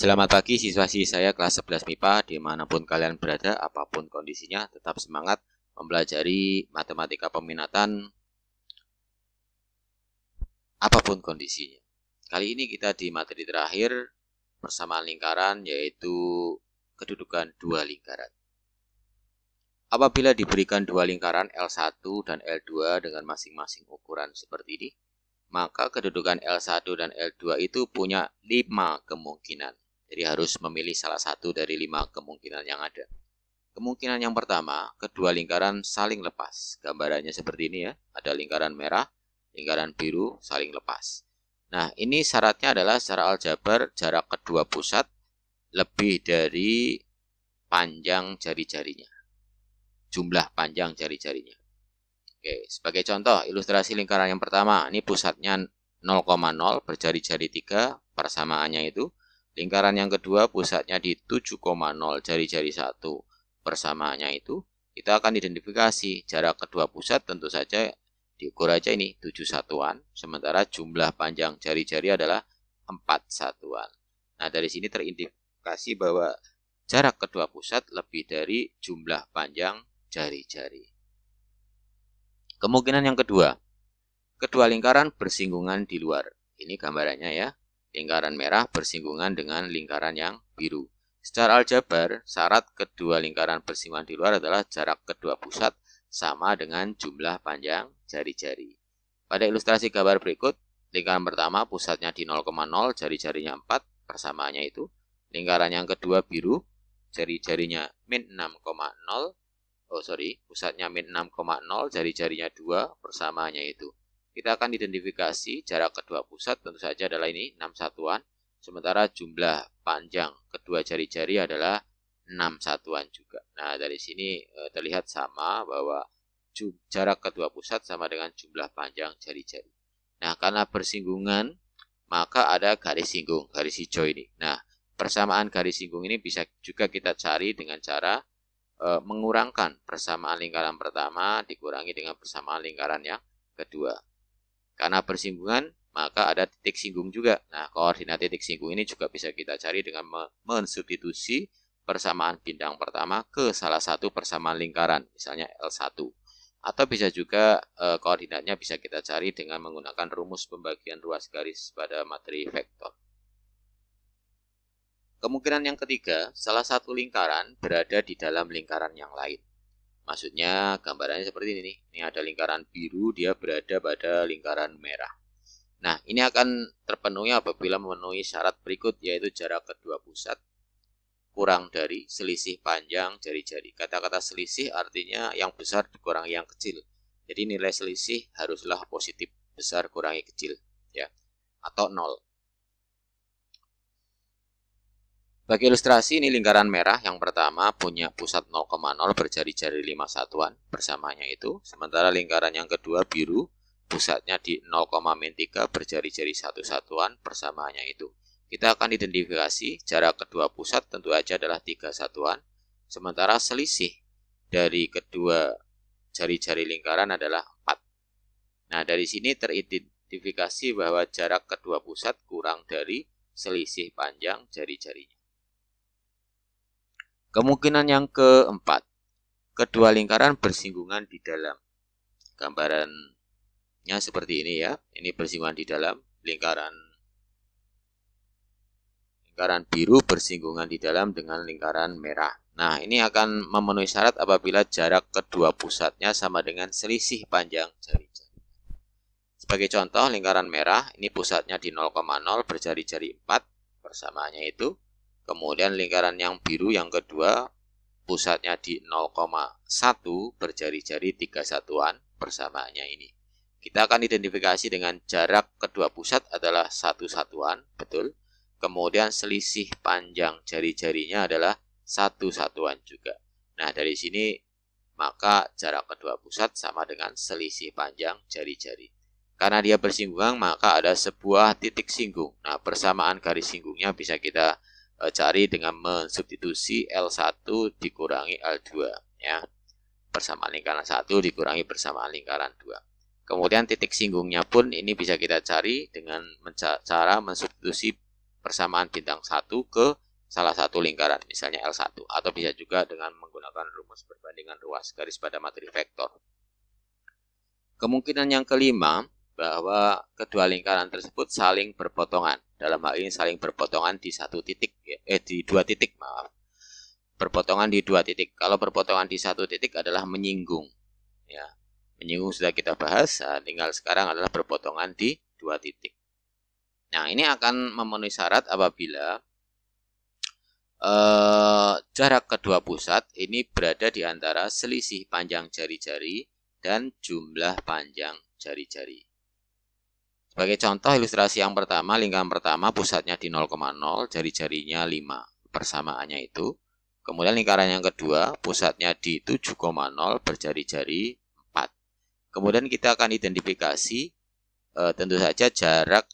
Selamat pagi siswa-siswi saya kelas 11 MIPA dimanapun kalian berada, apapun kondisinya, tetap semangat mempelajari matematika peminatan apapun kondisinya. Kali ini kita di materi terakhir persamaan lingkaran, yaitu kedudukan dua lingkaran. Apabila diberikan dua lingkaran L1 dan L2 dengan masing-masing ukuran seperti ini, maka kedudukan L1 dan L2 itu punya 5 kemungkinan. Jadi harus memilih salah satu dari 5 kemungkinan yang ada. Kemungkinan yang pertama, kedua lingkaran saling lepas. Gambarannya seperti ini ya. Ada lingkaran merah, lingkaran biru saling lepas. Nah, ini syaratnya adalah secara aljabar jarak kedua pusat lebih dari panjang jari-jarinya. Jumlah panjang jari-jarinya. Oke, sebagai contoh, ilustrasi lingkaran yang pertama, ini pusatnya 0,0 berjari-jari 3, persamaannya itu. Lingkaran yang kedua pusatnya di 7,0 jari-jari 1, persamaannya itu. Kita akan identifikasi jarak kedua pusat, tentu saja diukur aja ini 7 satuan, sementara jumlah panjang jari-jari adalah 4 satuan. Nah, dari sini terindikasi bahwa jarak kedua pusat lebih dari jumlah panjang jari-jari. Kemungkinan yang kedua, kedua lingkaran bersinggungan di luar. Ini gambarannya ya. Lingkaran merah bersinggungan dengan lingkaran yang biru. Secara aljabar, syarat kedua lingkaran bersinggungan di luar adalah jarak kedua pusat sama dengan jumlah panjang jari-jari. Pada ilustrasi gambar berikut, lingkaran pertama pusatnya di 0,0, jari-jarinya 4, persamaannya itu. Lingkaran yang kedua biru, jari-jarinya min 6,0, pusatnya min 6,0, jari-jarinya 2, persamaannya itu. Kita akan identifikasi jarak kedua pusat, tentu saja adalah ini 6 satuan, sementara jumlah panjang kedua jari-jari adalah 6 satuan juga. Nah, dari sini terlihat sama bahwa jarak kedua pusat sama dengan jumlah panjang jari-jari. Nah, karena bersinggungan, maka ada garis singgung, garis hijau ini. Nah, persamaan garis singgung ini bisa juga kita cari dengan cara mengurangkan persamaan lingkaran pertama dikurangi dengan persamaan lingkaran yang kedua. Karena bersinggungan, maka ada titik singgung juga. Nah, koordinat titik singgung ini juga bisa kita cari dengan mensubstitusi persamaan bintang pertama ke salah satu persamaan lingkaran, misalnya L1. Atau bisa juga koordinatnya bisa kita cari dengan menggunakan rumus pembagian ruas garis pada materi vektor. Kemungkinan yang ketiga, salah satu lingkaran berada di dalam lingkaran yang lain. Maksudnya gambarannya seperti ini nih. Ini ada lingkaran biru, dia berada pada lingkaran merah. Nah, ini akan terpenuhi apabila memenuhi syarat berikut, yaitu jarak kedua pusat kurang dari selisih panjang jari-jari. Kata-kata selisih artinya yang besar dikurangi yang kecil. Jadi nilai selisih haruslah positif, besar kurangi kecil, ya, atau 0. Bagi ilustrasi, ini lingkaran merah yang pertama punya pusat 0,0 berjari-jari 5 satuan, persamaannya itu. Sementara lingkaran yang kedua biru, pusatnya di 0,3 berjari-jari 1 satuan, persamaannya itu. Kita akan identifikasi jarak kedua pusat tentu saja adalah 3 satuan, sementara selisih dari kedua jari-jari lingkaran adalah 4. Nah, dari sini teridentifikasi bahwa jarak kedua pusat kurang dari selisih panjang jari-jarinya. Kemungkinan yang keempat, kedua lingkaran bersinggungan di dalam. Gambarannya seperti ini ya. Ini bersinggungan di dalam, lingkaran biru bersinggungan di dalam dengan lingkaran merah. Nah, ini akan memenuhi syarat apabila jarak kedua pusatnya sama dengan selisih panjang jari-jari. Sebagai contoh, lingkaran merah, ini pusatnya di 0,0 berjari-jari 4, persamaannya itu. Kemudian lingkaran yang biru yang kedua, pusatnya di 0,1 berjari-jari 3 satuan, persamaannya ini. Kita akan identifikasi dengan jarak kedua pusat adalah 1 satuan, betul. Kemudian selisih panjang jari-jarinya adalah 1 satuan juga. Nah, dari sini maka jarak kedua pusat sama dengan selisih panjang jari-jari. Karena dia bersinggungan, maka ada sebuah titik singgung. Nah, persamaan garis singgungnya bisa kita cari dengan mensubstitusi L1 dikurangi L2 ya. Persamaan lingkaran 1 dikurangi persamaan lingkaran 2. Kemudian titik singgungnya pun ini bisa kita cari dengan cara mensubstitusi persamaan bintang 1 ke salah satu lingkaran, misalnya L1, atau bisa juga dengan menggunakan rumus perbandingan ruas garis pada materi vektor. Kemungkinan yang kelima, bahwa kedua lingkaran tersebut saling berpotongan. Dalam hal ini saling berpotongan di di dua titik, maaf. Berpotongan di dua titik. Kalau berpotongan di satu titik adalah menyinggung. Ya, menyinggung sudah kita bahas, tinggal sekarang adalah berpotongan di dua titik. Nah, ini akan memenuhi syarat apabila jarak kedua pusat ini berada di antara selisih panjang jari-jari dan jumlah panjang jari-jari. Sebagai contoh ilustrasi yang pertama, lingkaran pertama pusatnya di 0,0, jari-jarinya 5, persamaannya itu. Kemudian lingkaran yang kedua pusatnya di 7,0, berjari-jari 4. Kemudian kita akan identifikasi, tentu saja jarak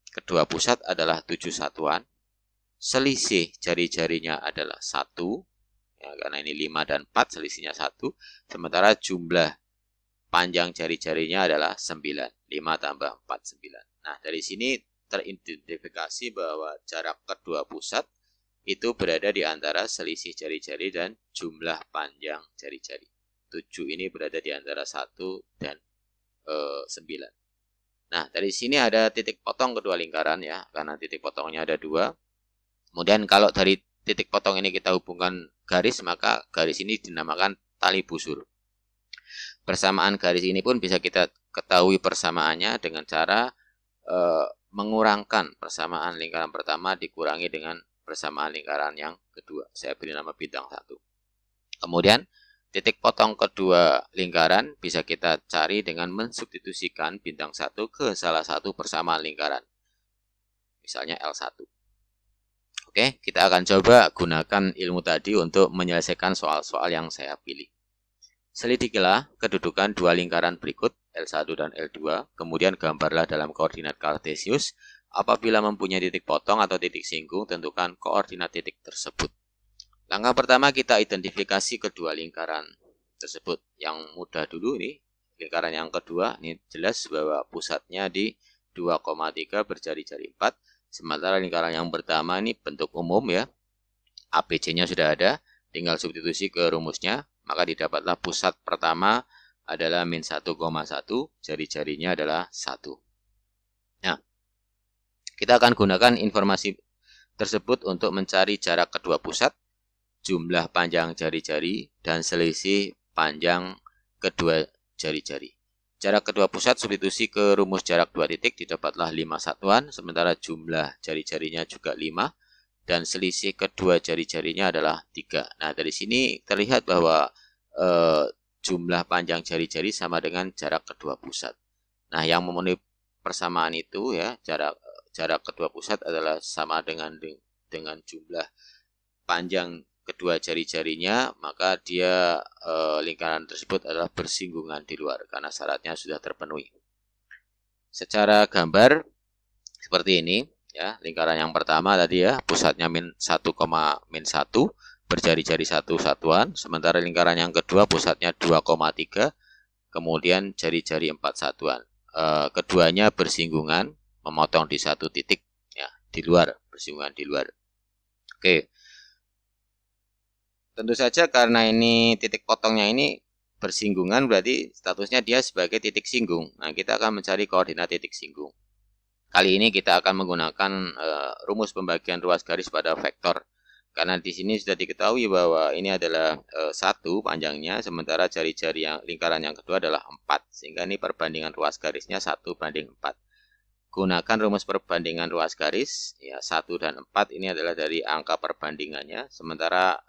kedua pusat adalah 7 satuan. Selisih jari-jarinya adalah 1, ya, karena ini 5 dan 4, selisihnya 1. Sementara jumlah panjang jari-jarinya adalah 9. 5 tambah 4, 9. Nah, dari sini teridentifikasi bahwa jarak kedua pusat itu berada di antara selisih jari-jari dan jumlah panjang jari-jari. 7 ini berada di antara 1 dan 9. Nah, dari sini ada titik potong kedua lingkaran ya, karena titik potongnya ada 2. Kemudian kalau dari titik potong ini kita hubungkan garis, maka garis ini dinamakan tali busur. Persamaan garis ini pun bisa kita ketahui persamaannya dengan cara mengurangkan persamaan lingkaran pertama dikurangi dengan persamaan lingkaran yang kedua. Saya beri nama bintang 1. Kemudian titik potong kedua lingkaran bisa kita cari dengan mensubstitusikan bintang 1 ke salah satu persamaan lingkaran. Misalnya L1. Oke, kita akan coba gunakan ilmu tadi untuk menyelesaikan soal-soal yang saya pilih. Selidikilah kedudukan dua lingkaran berikut, L1 dan L2, kemudian gambarlah dalam koordinat kartesius. Apabila mempunyai titik potong atau titik singgung, tentukan koordinat titik tersebut. Langkah pertama kita identifikasi kedua lingkaran tersebut. Yang mudah dulu ini, lingkaran yang kedua, ini jelas bahwa pusatnya di 2,3 berjari-jari 4. Sementara lingkaran yang pertama ini bentuk umum ya, ABC-nya sudah ada, tinggal substitusi ke rumusnya, maka didapatlah pusat pertama adalah min 1,1, jari-jarinya adalah 1. Nah, kita akan gunakan informasi tersebut untuk mencari jarak kedua pusat, jumlah panjang jari-jari, dan selisih panjang kedua jari-jari. Jarak kedua pusat substitusi ke rumus jarak dua titik didapatlah 5 satuan, sementara jumlah jari-jarinya juga 5, dan selisih kedua jari-jarinya adalah 3. Nah, dari sini terlihat bahwa jumlah panjang jari-jari sama dengan jarak kedua pusat. Nah, yang memenuhi persamaan itu ya, jarak kedua pusat adalah sama dengan jumlah panjang kedua jari-jarinya, maka dia lingkaran tersebut adalah bersinggungan di luar karena syaratnya sudah terpenuhi. Secara gambar seperti ini ya, lingkaran yang pertama tadi ya, pusatnya min 1, berjari-jari 1 satuan, sementara lingkaran yang kedua pusatnya 2,3, kemudian jari-jari 4 satuan. Keduanya bersinggungan, memotong di satu titik ya, di luar, bersinggungan di luar. Oke. Tentu saja karena ini titik potongnya ini bersinggungan, berarti statusnya dia sebagai titik singgung. Nah, kita akan mencari koordinat titik singgung. Kali ini kita akan menggunakan rumus pembagian ruas garis pada vektor. Karena di sini sudah diketahui bahwa ini adalah 1 panjangnya, sementara jari-jari yang lingkaran yang kedua adalah 4. Sehingga ini perbandingan ruas garisnya 1:4. Gunakan rumus perbandingan ruas garis, ya 1 dan 4 ini adalah dari angka perbandingannya, sementara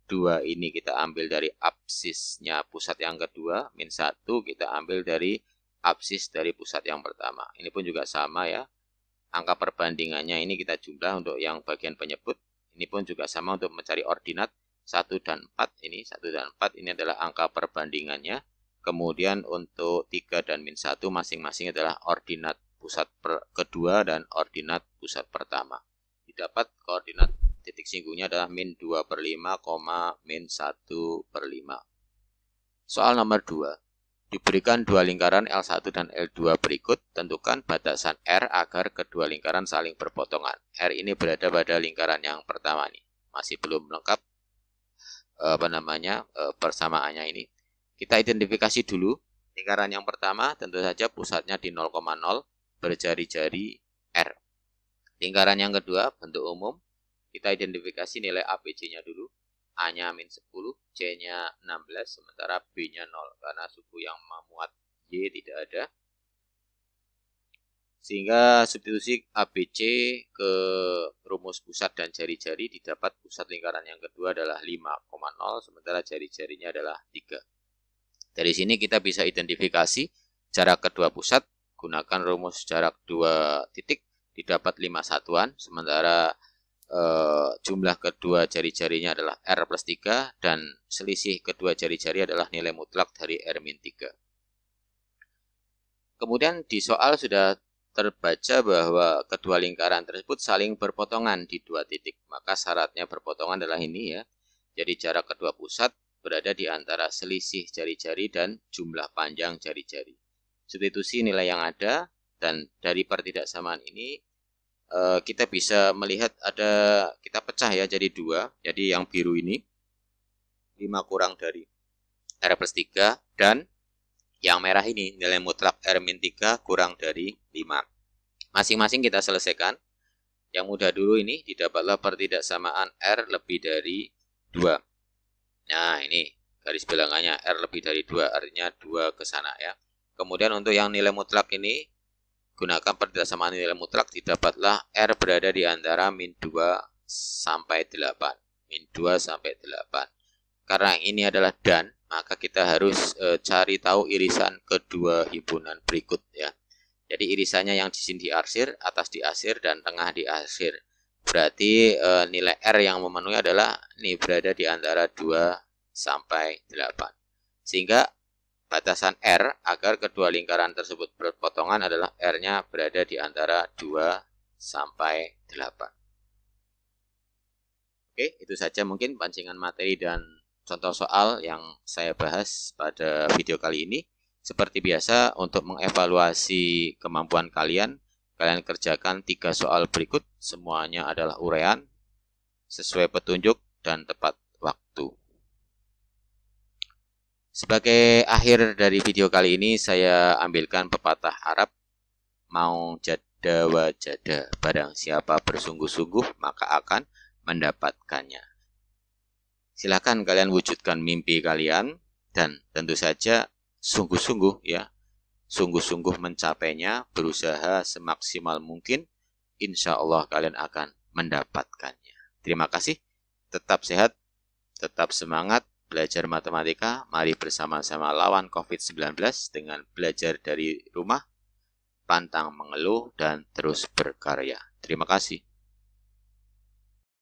2 ini kita ambil dari absisnya pusat yang kedua, min 1 kita ambil dari absis dari pusat yang pertama. Ini pun juga sama ya, angka perbandingannya ini kita jumlah untuk yang bagian penyebut. Ini pun juga sama untuk mencari ordinat 1 dan 4. Ini 1 dan 4 ini adalah angka perbandingannya. Kemudian untuk 3 dan min 1 masing-masing adalah ordinat pusat kedua dan ordinat pusat pertama. Didapat koordinat titik singgungnya adalah min 2/5, min 1/5. Soal nomor 2. Diberikan dua lingkaran L1 dan L2 berikut, tentukan batasan R agar kedua lingkaran saling berpotongan. R ini berada pada lingkaran yang pertama nih. Masih belum lengkap persamaannya ini. Kita identifikasi dulu. Lingkaran yang pertama tentu saja pusatnya di 0,0 berjari-jari R. Lingkaran yang kedua bentuk umum. Kita identifikasi nilai ABC-nya dulu. A-nya min 10, C-nya 16, sementara B-nya 0. Karena suku yang memuat Y tidak ada. Sehingga substitusi ABC ke rumus pusat dan jari-jari didapat pusat lingkaran yang kedua adalah 5,0, sementara jari-jarinya adalah 3. Dari sini kita bisa identifikasi jarak kedua pusat, gunakan rumus jarak 2 titik, didapat 5 satuan, sementara jumlah kedua jari-jarinya adalah R plus 3 dan selisih kedua jari-jari adalah nilai mutlak dari R-3. Kemudian di soal sudah terbaca bahwa kedua lingkaran tersebut saling berpotongan di 2 titik. Maka syaratnya berpotongan adalah ini ya. Jadi jarak kedua pusat berada di antara selisih jari-jari dan jumlah panjang jari-jari. Substitusi nilai yang ada dan dari pertidaksamaan ini kita bisa melihat kita pecah ya jadi 2. Jadi yang biru ini 5 kurang dari R plus 3 dan yang merah ini nilai mutlak R-3 kurang dari 5. Masing-masing kita selesaikan. Yang mudah dulu ini didapatlah pertidaksamaan R lebih dari 2. Nah ini garis bilangannya R lebih dari 2 artinya 2 ke sana ya. Kemudian untuk yang nilai mutlak ini gunakan pertidaksamaan nilai mutlak, didapatlah R berada di antara min 2 sampai 8. Min 2 sampai 8. Karena ini adalah dan, maka kita harus cari tahu irisan kedua himpunan berikut ya. Jadi irisannya yang di sini diarsir, atas diarsir, dan tengah diarsir. Berarti nilai R yang memenuhi adalah ini berada di antara 2 sampai 8. Sehingga batasan R agar kedua lingkaran tersebut berpotongan adalah R-nya berada di antara 2 sampai 8. Oke, itu saja mungkin pancingan materi dan contoh soal yang saya bahas pada video kali ini. Seperti biasa, untuk mengevaluasi kemampuan kalian kerjakan 3 soal berikut. Semuanya adalah uraian, sesuai petunjuk, dan tepat waktu. Sebagai akhir dari video kali ini, saya ambilkan pepatah Arab, mau jada wa jada, barang siapa bersungguh-sungguh maka akan mendapatkannya. Silakan kalian wujudkan mimpi kalian dan tentu saja sungguh-sungguh ya, sungguh-sungguh mencapainya, berusaha semaksimal mungkin, insya Allah kalian akan mendapatkannya. Terima kasih, tetap sehat, tetap semangat. Belajar matematika, mari bersama-sama lawan COVID-19 dengan belajar dari rumah, pantang mengeluh, dan terus berkarya. Terima kasih.